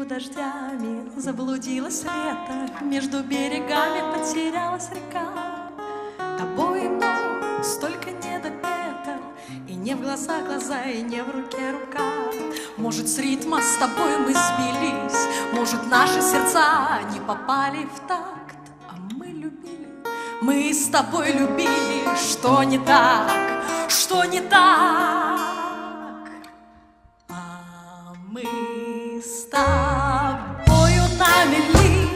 между дождями заблудилось лето, между берегами потерялась река. Тобой и мной столько недопето, и не в глаза глаза, и не в руке рука. Может, с ритма с тобой мы сбились, может, наши сердца не попали в такт, а мы любили, мы с тобой любили. Что не так, что не так? А мы с тобою навели,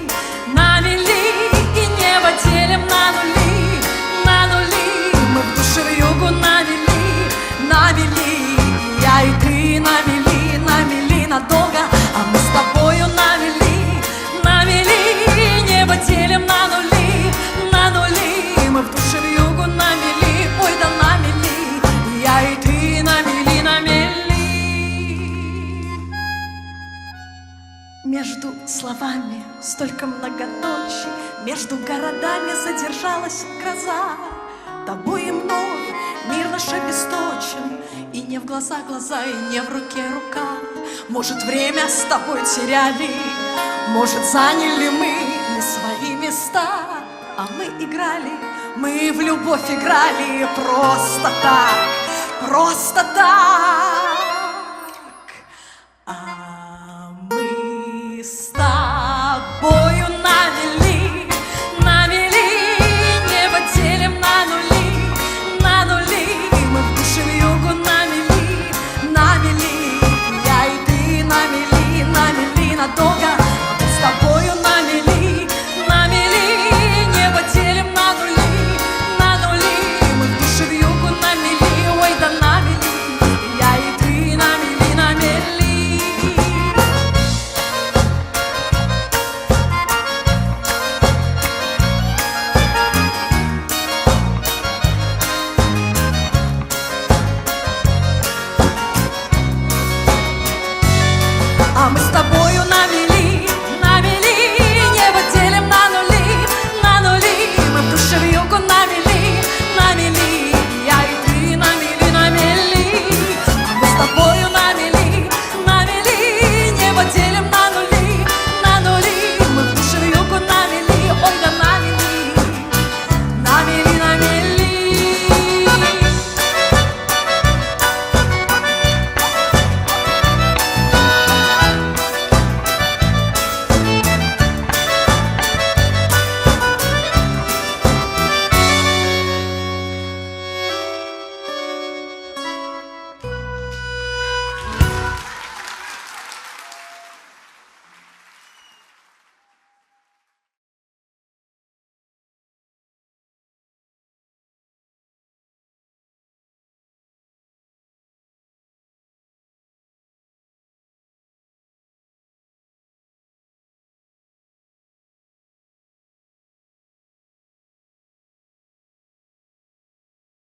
и небо делим на нули, на нули. Мы в душе вьюгу навели, я и ты навели надолго. А мы с тобою навели, небо делим на нули, на нули. Мы в душе вьюгу навели, ой да навели, я и ты навели. Между словами столько многоточий, между городами задержалась гроза. Тобой и мной мир наш обесточен, и не в глаза глаза, и не в руке рука. Может, время с тобой теряли, может, заняли мы свои места. А мы играли, мы в любовь играли просто так, просто так.